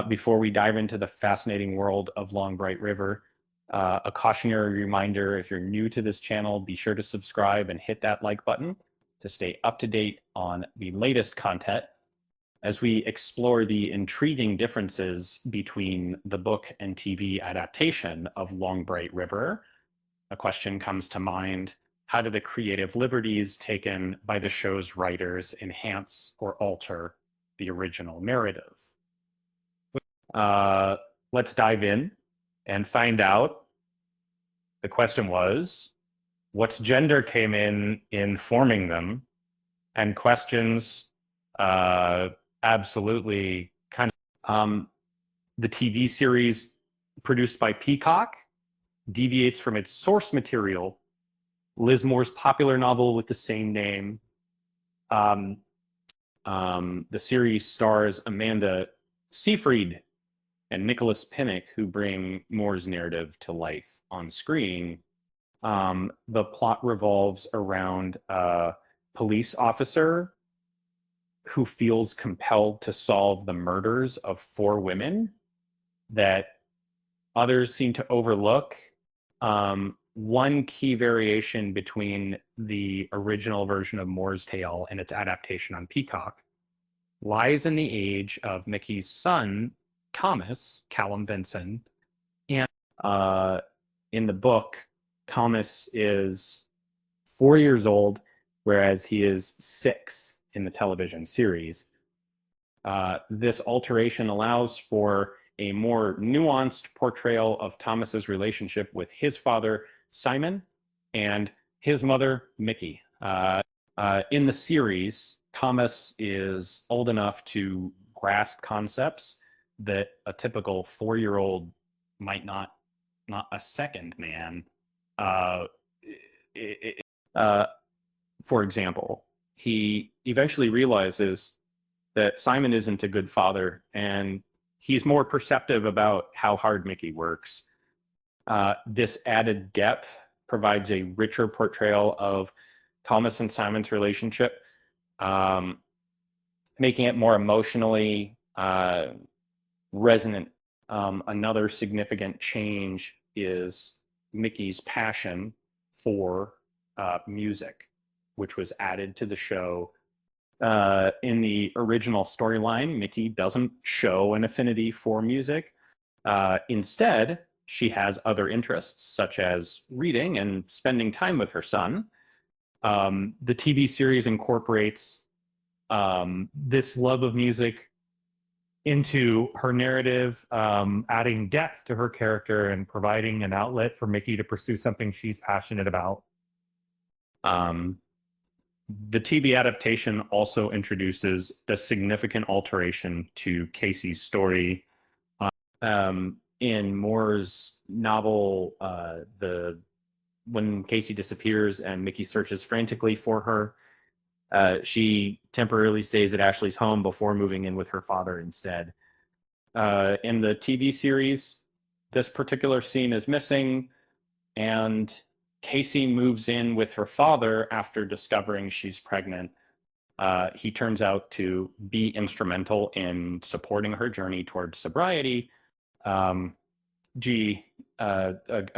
Before we dive into the fascinating world of Long Bright River, a cautionary reminder, if you're new to this channel, be sure to subscribe and hit that like button to stay up to date on the latest content as we explore the intriguing differences between the book and TV adaptation of Long Bright River. A question comes to mind: how do the creative liberties taken by the show's writers enhance or alter the original narrative? Uh, let's dive in and find out. The question was, what's gender came in forming them? And questions absolutely kind of the TV series produced by Peacock deviates from its source material, Liz Moore's popular novel with the same name. The series stars Amanda Seyfried and Nicholas Pinnock, who bring Moore's narrative to life on screen. The plot revolves around a police officer who feels compelled to solve the murders of 4 women that others seem to overlook. One key variation between the original version of Moore's Tale and its adaptation on Peacock lies in the age of Mickey's son, Thomas, Callum Vinson. And in the book, Thomas is 4 years old, whereas he is 6 in the television series. This alteration allows for a more nuanced portrayal of Thomas's relationship with his father, Simon, and his mother, Mickey. In the series, Thomas is old enough to grasp concepts that a typical 4-year-old might not a second man. For example, he eventually realizes that Simon isn't a good father, and he's more perceptive about how hard Mickey works. This added depth provides a richer portrayal of Thomas and Simon's relationship, making it more emotionally resonant. Another significant change is Mickey's passion for music, which was added to the show. In the original storyline, Mickey doesn't show an affinity for music. Instead, she has other interests, such as reading and spending time with her son. The TV series incorporates this love of music into her narrative, adding depth to her character and providing an outlet for Mickey to pursue something she's passionate about. The TV adaptation also introduces a significant alteration to Casey's story. In Moore's novel, when Casey disappears and Mickey searches frantically for her, she temporarily stays at Ashley's home before moving in with her father instead. In the TV series, this particular scene is missing, and Casey moves in with her father after discovering she's pregnant. He turns out to be instrumental in supporting her journey towards sobriety. A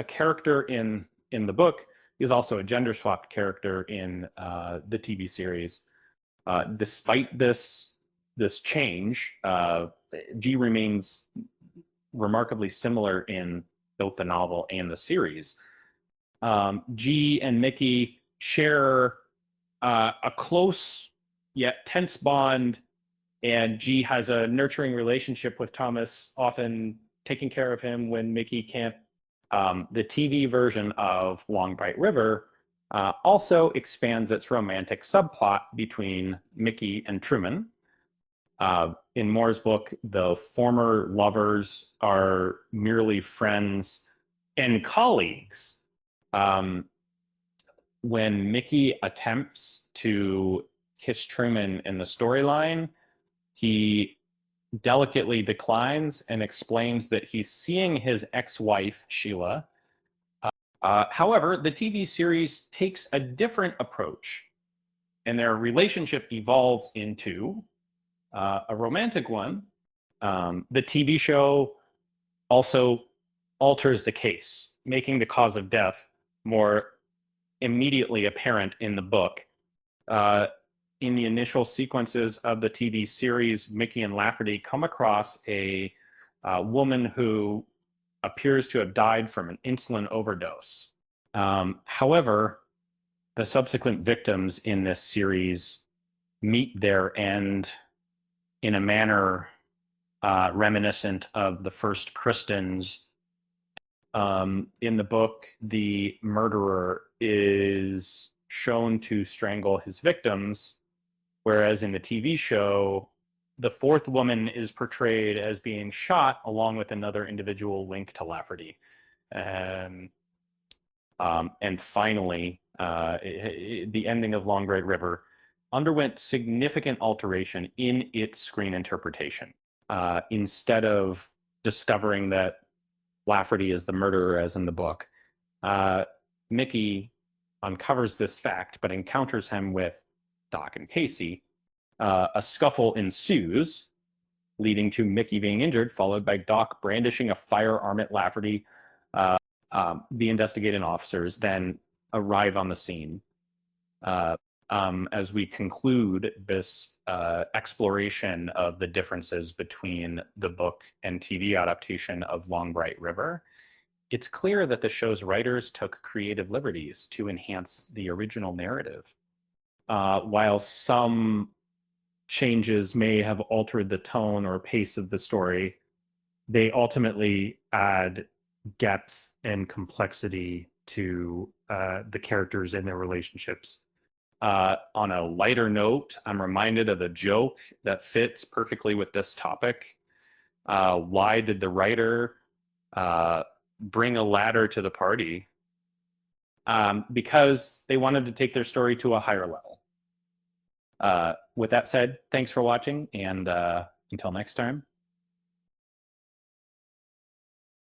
character in the book is also a gender swapped character in the TV series. Despite this change, G remains remarkably similar in both the novel and the series. G and Mickey share a close yet tense bond, and G has a nurturing relationship with Thomas, often taking care of him when Mickey can't. The TV version of Long Bright River also expands its romantic subplot between Mickey and Truman. In Moore's book, the former lovers are merely friends and colleagues. When Mickey attempts to kiss Truman in the storyline, he delicately declines and explains that he's seeing his ex-wife, Sheila. However, the TV series takes a different approach, and their relationship evolves into a romantic one, The TV show also alters the case, making the cause of death more immediately apparent in the book. Uh, in the initial sequences of the TV series, Mickey and Lafferty come across a woman who appears to have died from an insulin overdose. However, the subsequent victims in this series meet their end in a manner reminiscent of the first Kristens. In the book, the murderer is shown to strangle his victims, whereas in the TV show, the fourth woman is portrayed as being shot along with another individual linked to Lafferty. Um, and finally, the ending of Long Bright River underwent significant alteration in its screen interpretation. Instead of discovering that Lafferty is the murderer, as in the book, Mickey uncovers this fact, but encounters him with Doc and Casey. A scuffle ensues, leading to Mickey being injured, followed by Doc brandishing a firearm at Lafferty. The investigating officers then arrive on the scene. As we conclude this exploration of the differences between the book and TV adaptation of Long Bright River, it's clear that the show's writers took creative liberties to enhance the original narrative. While some changes may have altered the tone or pace of the story, they ultimately add depth and complexity to the characters and their relationships. On a lighter note, I'm reminded of a joke that fits perfectly with this topic. Why did the writer bring a ladder to the party? Because they wanted to take their story to a higher level. With that said, thanks for watching, and until next time,